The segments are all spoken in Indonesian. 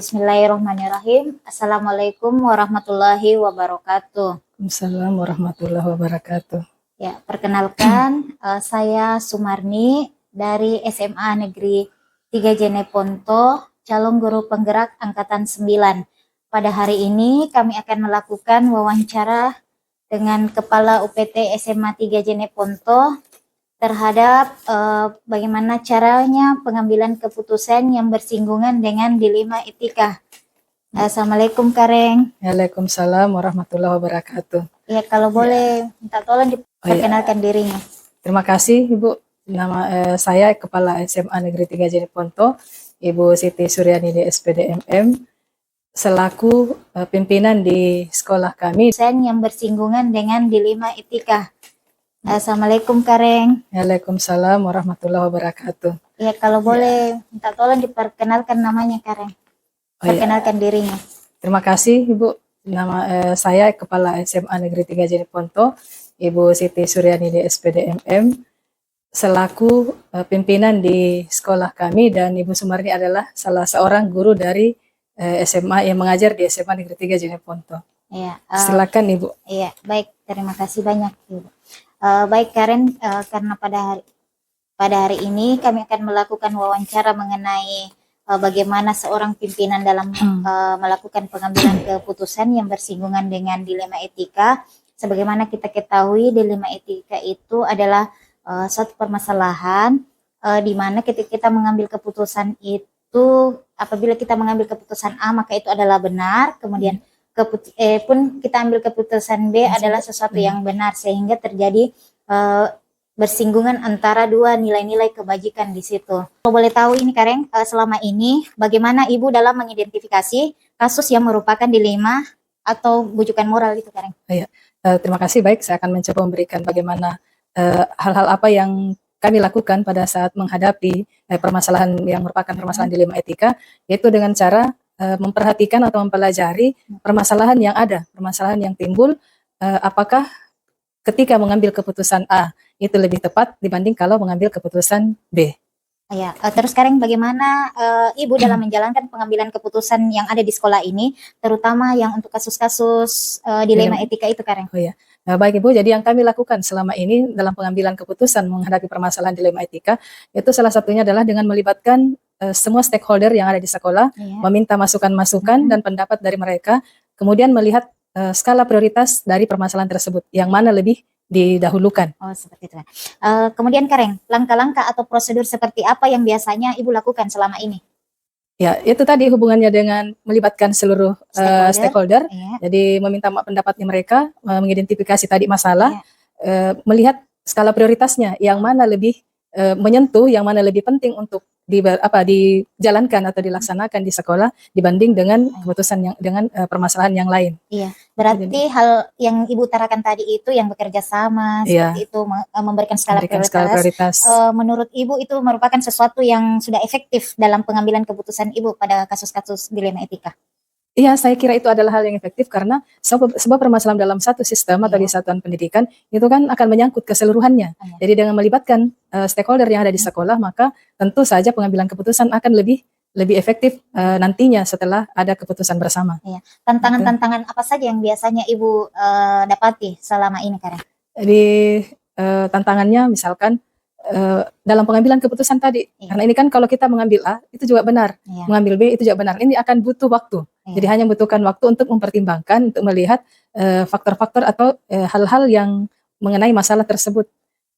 Bismillahirrahmanirrahim. Assalamualaikum warahmatullahi wabarakatuh. Waalaikumsalam warahmatullahi wabarakatuh. Ya, perkenalkan saya Sumarni dari SMA Negeri 3 Jeneponto, calon guru penggerak angkatan 9. Pada hari ini kami akan melakukan wawancara dengan Kepala UPT SMA 3 Jeneponto terhadap bagaimana caranya pengambilan keputusan yang bersinggungan dengan dilema etika. Assalamualaikum Kareng. Waalaikumsalam warahmatullahi wabarakatuh. Ya, kalau boleh minta tolong diperkenalkan dirinya. Terima kasih Ibu. Nama saya Kepala SMA Negeri 3 Jeneponto, Ibu Siti Suryani di SPDMM, selaku pimpinan di sekolah kami. Yang bersinggungan dengan dilema etika. Assalamualaikum Kareng. Waalaikumsalam warahmatullahi wabarakatuh. Ya, kalau boleh minta tolong diperkenalkan namanya Kareng. Perkenalkan dirinya. Terima kasih Ibu. Nama saya Kepala SMA Negeri 3 Jeneponto, Ibu Siti Suryani di SPDMM, selaku pimpinan di sekolah kami, dan Ibu Sumarni adalah salah seorang guru dari SMA yang mengajar di SMA Negeri 3 Jeneponto. Ya, silakan Ibu. Iya, baik, terima kasih banyak Ibu. Baik Karen, karena pada hari ini kami akan melakukan wawancara mengenai bagaimana seorang pimpinan dalam melakukan pengambilan keputusan yang bersinggungan dengan dilema etika. Sebagaimana kita ketahui, dilema etika itu adalah suatu permasalahan di mana ketika kita mengambil keputusan itu, apabila kita mengambil keputusan A maka itu adalah benar, kemudian pun kita ambil keputusan B adalah sesuatu yang benar, sehingga terjadi bersinggungan antara dua nilai-nilai kebajikan di situ. Kalau boleh tahu ini Kareng, selama ini bagaimana Ibu dalam mengidentifikasi kasus yang merupakan dilema atau bujukan moral itu Kareng? Terima kasih. Baik, saya akan mencoba memberikan bagaimana hal-hal apa yang kami lakukan pada saat menghadapi permasalahan yang merupakan permasalahan dilema etika, yaitu dengan cara memperhatikan atau mempelajari permasalahan yang ada, permasalahan yang timbul, apakah ketika mengambil keputusan A itu lebih tepat dibanding kalau mengambil keputusan B. Ya, terus sekarang bagaimana Ibu dalam menjalankan pengambilan keputusan yang ada di sekolah ini, terutama yang untuk kasus-kasus dilema etika itu Karen? Baik Ibu, jadi yang kami lakukan selama ini dalam pengambilan keputusan menghadapi permasalahan dilema etika, itu salah satunya adalah dengan melibatkan semua stakeholder yang ada di sekolah, meminta masukan-masukan dan pendapat dari mereka, kemudian melihat skala prioritas dari permasalahan tersebut, yang mana lebih didahulukan. Oh, seperti itu. Kemudian Kareng, langkah-langkah atau prosedur seperti apa yang biasanya Ibu lakukan selama ini? Ya, itu tadi hubungannya dengan melibatkan seluruh stakeholder. Jadi meminta pendapatnya mereka, mengidentifikasi tadi masalah, melihat skala prioritasnya, yang mana lebih menyentuh, yang mana lebih penting untuk dijalankan atau dilaksanakan di sekolah dibanding dengan keputusan yang dengan permasalahan yang lain. Iya, berarti jadi, hal yang Ibu utarakan tadi itu yang bekerja sama seperti itu, memberikan skala prioritas. Menurut Ibu itu merupakan sesuatu yang sudah efektif dalam pengambilan keputusan Ibu pada kasus-kasus dilema etika? Iya, saya kira itu adalah hal yang efektif karena sebuah permasalahan dalam satu sistem atau di satuan pendidikan itu kan akan menyangkut keseluruhannya. Jadi dengan melibatkan stakeholder yang ada di sekolah, maka tentu saja pengambilan keputusan akan lebih efektif nantinya setelah ada keputusan bersama. Tantangan-tantangan apa saja yang biasanya Ibu dapati selama ini Karen? Jadi tantangannya misalkan dalam pengambilan keputusan tadi, karena ini kan kalau kita mengambil A itu juga benar, mengambil B itu juga benar, ini akan butuh waktu. Jadi hanya membutuhkan waktu untuk mempertimbangkan, untuk melihat faktor-faktor atau hal-hal yang mengenai masalah tersebut.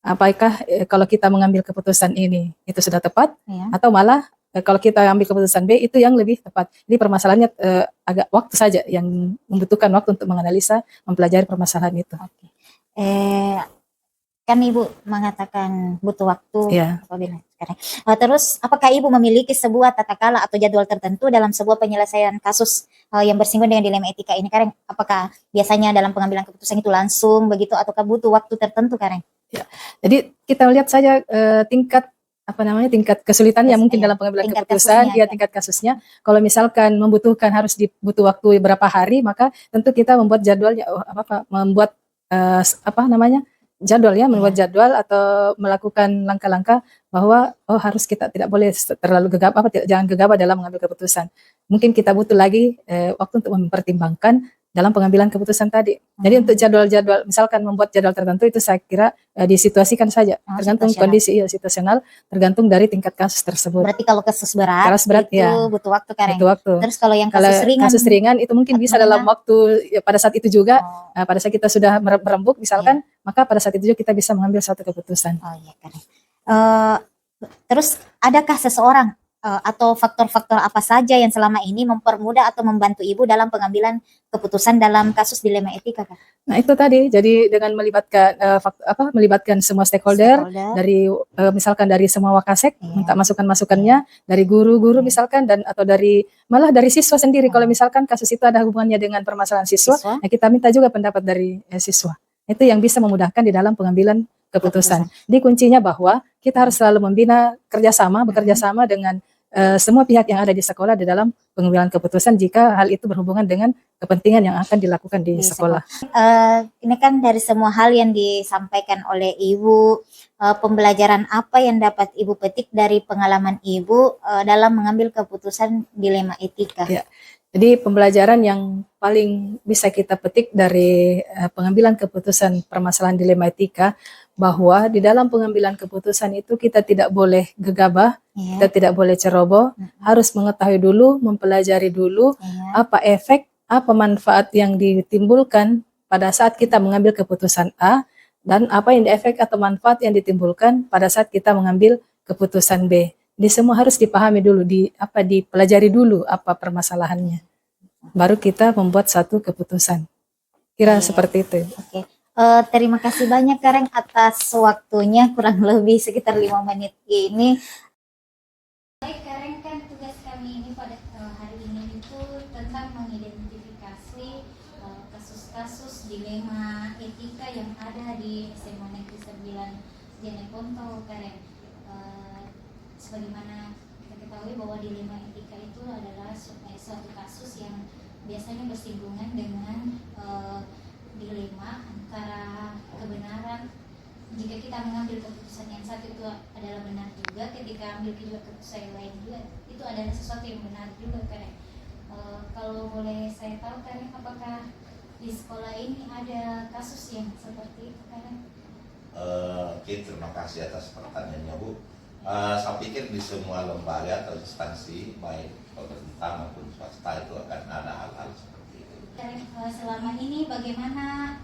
Apakah kalau kita mengambil keputusan ini itu sudah tepat, atau malah kalau kita ambil keputusan B itu yang lebih tepat. Jadi permasalahannya agak waktu saja yang membutuhkan waktu untuk menganalisa, mempelajari permasalahan itu. Kan Ibu mengatakan butuh waktu. Terus apakah Ibu memiliki sebuah tata kala atau jadwal tertentu dalam sebuah penyelesaian kasus yang bersinggungan dengan dilema etika ini Karen? Apakah biasanya dalam pengambilan keputusan itu langsung begitu ataukah butuh waktu tertentu Karen? Jadi kita lihat saja tingkat kesulitannya mungkin dalam pengambilan keputusan, tingkat kasusnya. Kalau misalkan membutuhkan butuh waktu berapa hari, maka tentu kita membuat jadwalnya, membuat membuat jadwal atau melakukan langkah-langkah bahwa harus kita tidak boleh terlalu jangan gegabah dalam mengambil keputusan. mungkin kita butuh lagi waktu untuk mempertimbangkan dalam pengambilan keputusan tadi. Jadi untuk jadwal-jadwal, misalkan membuat jadwal tertentu itu saya kira disituasikan saja, tergantung kondisi situasional, tergantung dari tingkat kasus tersebut. Berarti kalau kasus berat itu ya, butuh waktu Karen. Butuh waktu. Terus kalau yang kasus ringan itu mungkin bisa dalam waktu pada saat itu juga. Pada saat kita sudah merembuk misalkan, maka pada saat itu juga kita bisa mengambil suatu keputusan. Oh iya Karen. Terus adakah seseorang atau faktor-faktor apa saja yang selama ini mempermudah atau membantu Ibu dalam pengambilan keputusan dalam kasus dilema etika, Kak? Nah itu tadi, jadi dengan melibatkan semua stakeholder. Dari misalkan dari semua wakasek, minta masukan-masukannya, dari guru-guru misalkan, dan atau malah dari siswa sendiri. Kalau misalkan kasus itu ada hubungannya dengan permasalahan siswa, nah kita minta juga pendapat dari siswa. Itu yang bisa memudahkan di dalam pengambilan keputusan. Jadi kuncinya bahwa kita harus selalu membina bekerja sama dengan semua pihak yang ada di sekolah di dalam pengambilan keputusan jika hal itu berhubungan dengan kepentingan yang akan dilakukan di sekolah. Ini kan dari semua hal yang disampaikan oleh Ibu, pembelajaran apa yang dapat Ibu petik dari pengalaman Ibu dalam mengambil keputusan dilema etika? Ya. Jadi pembelajaran yang paling bisa kita petik dari pengambilan keputusan permasalahan dilema etika, bahwa di dalam pengambilan keputusan itu kita tidak boleh gegabah, kita tidak boleh ceroboh, harus mengetahui dulu, mempelajari dulu apa efek, apa manfaat yang ditimbulkan pada saat kita mengambil keputusan A, dan apa yang efek atau manfaat yang ditimbulkan pada saat kita mengambil keputusan B. Jadi semua harus dipahami dulu, dipelajari dulu apa permasalahannya. Baru kita membuat satu keputusan. Kira seperti itu. Oke. Terima kasih banyak Karen atas waktunya, kurang lebih sekitar 5 menit ini. Baik Karen, kan tugas kami ini pada hari ini itu tentang mengidentifikasi kasus-kasus dilema etika yang ada di SMA Negeri 9 Jeneponto, Karen. Sebagaimana kita ketahui bahwa dilema etika itu adalah suatu kasus yang biasanya bersinggungan dengan dilema antara kebenaran. Jika kita mengambil keputusan yang satu itu adalah benar juga, ketika ambil juga keputusan yang lain juga itu adalah sesuatu yang benar juga, Karen. Kalau boleh saya tahu Karen, apakah di sekolah ini ada kasus yang seperti itu, Karen? Oke, terima kasih atas pertanyaannya, Bu. Saya pikir di semua lembaga atau instansi baik pemerintah maupun swasta itu akan ada hal-hal seperti itu. Selama ini bagaimana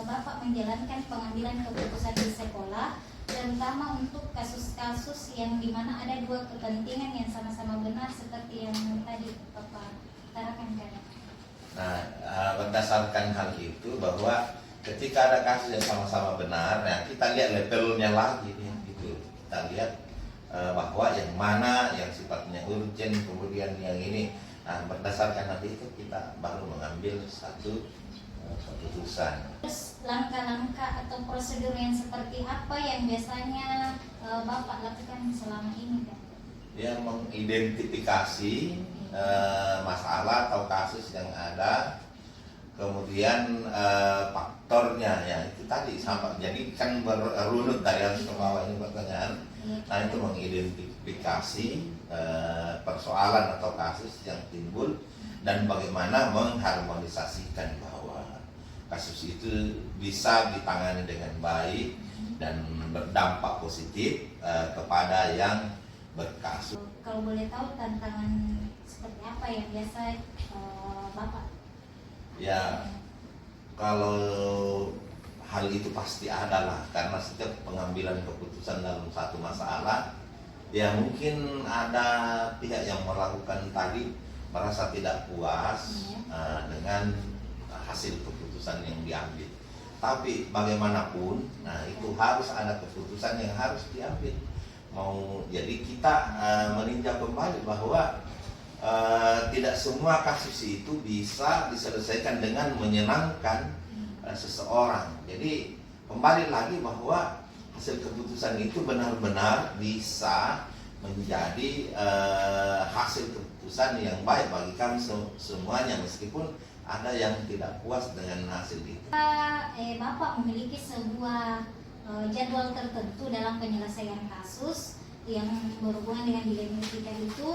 Bapak menjalankan pengambilan keputusan di sekolah, terutama untuk kasus-kasus yang dimana ada dua kepentingan yang sama-sama benar seperti yang tadi Bapak utarakan, kan? Nah, berdasarkan hal itu bahwa ketika ada kasus yang sama-sama benar, nah kita lihat levelnya lagi nih, gitu. Kita lihat bahwa yang mana yang sifatnya urgent, kemudian yang ini. Nah, berdasarkan nanti itu kita baru mengambil satu keputusan. Terus langkah-langkah atau prosedur yang seperti apa yang biasanya Bapak lakukan selama ini, kan? Dia mengidentifikasi masalah atau kasus yang ada, kemudian faktornya, ya itu tadi sama. Jadi kan berunut dari atas ke bawah ini pertanyaan. Nah itu mengidentifikasi persoalan atau kasus yang timbul dan bagaimana mengharmonisasikan bahwa kasus itu bisa ditangani dengan baik dan berdampak positif kepada yang berkasus. Kalau boleh tahu tantangan seperti apa yang biasa Bapak? Ya, kalau hal itu pasti ada lah, karena setiap pengambilan keputusan dalam satu masalah, ya mungkin ada pihak yang melakukan tadi merasa tidak puas dengan hasil keputusan yang diambil. Tapi bagaimanapun, nah itu harus ada keputusan yang harus diambil. Jadi kita meninjau kembali bahwa tidak semua kasus itu bisa diselesaikan dengan menyenangkan seseorang. Jadi kembali lagi bahwa hasil keputusan itu benar-benar bisa menjadi hasil keputusan yang baik bagi kami semuanya, meskipun ada yang tidak puas dengan hasil itu. Bapak memiliki sebuah jadwal tertentu dalam penyelesaian kasus yang berhubungan dengan dilema etika itu.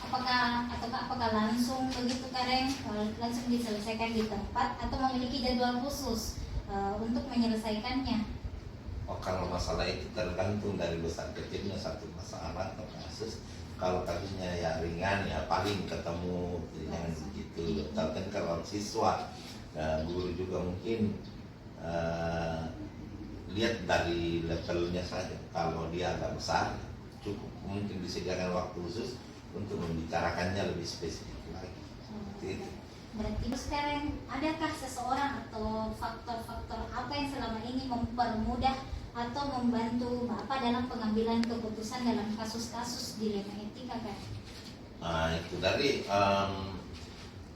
apakah langsung begitu Karen, langsung diselesaikan di tempat atau memiliki jadwal khusus untuk menyelesaikannya? Oh, kalau masalah itu tergantung dari besar kecilnya satu masalah atau kasus. Kalau kasusnya ya ringan ya paling ketemu, jadi jangan begitu. Tapi kalau siswa, guru juga mungkin lihat dari levelnya saja. Kalau dia agak besar, cukup mungkin disediakan waktu khusus untuk membicarakannya lebih spesifik lagi. Itu. Berarti sekarang adakah seseorang atau faktor-faktor apa yang selama ini mempermudah atau membantu Bapak dalam pengambilan keputusan dalam kasus-kasus dilema etika kan? Nah itu dari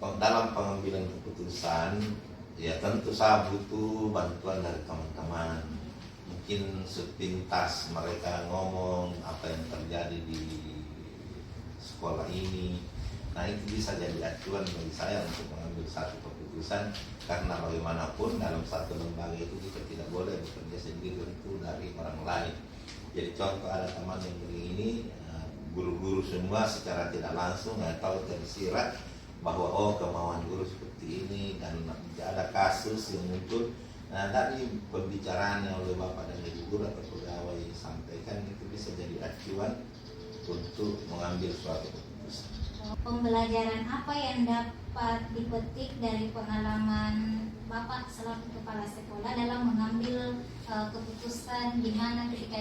dalam pengambilan keputusan ya tentu saya butuh bantuan dari teman-teman. Mungkin sepintas mereka ngomong apa yang terjadi di sekolah ini. Nah itu bisa jadi acuan bagi saya untuk mengambil satu keputusan, karena bagaimanapun dalam satu lembaga itu kita tidak boleh bekerja sendiri, tentu dari orang lain. Jadi contoh ada teman yang begini, guru-guru semua secara tidak langsung tahu tersirat bahwa oh kemauan guru seperti ini dan ada kasus yang muncul. Nah dari pembicaraan yang oleh Bapak dan Ibu guru atau pegawai sampaikan itu bisa jadi acuan untuk mengambil suatu keputusan. Pembelajaran apa yang dapat dipetik dari pengalaman Bapak selaku kepala sekolah dalam mengambil keputusan di mana ketika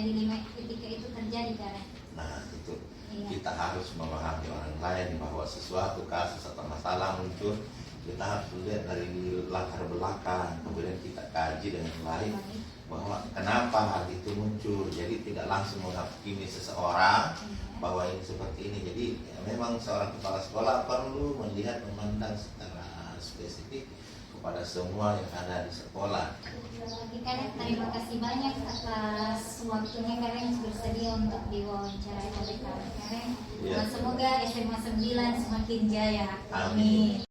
itu terjadi Karen? Nah itu kita harus memahami orang lain bahwa sesuatu kasus atau masalah muncul, kita harus lihat dari latar belakang, kemudian kita kaji dengan baik bahwa kenapa hal itu muncul. Jadi tidak langsung menghakimi seseorang bahwa ini seperti ini. Jadi ya, memang seorang kepala sekolah perlu melihat, memandang secara spesifik kepada semua yang ada di sekolah. Karen, terima kasih banyak atas waktunya Karen bersedia untuk diwawancarai oleh Karen. Ya. Semoga SMA 9 semakin jaya. Amin.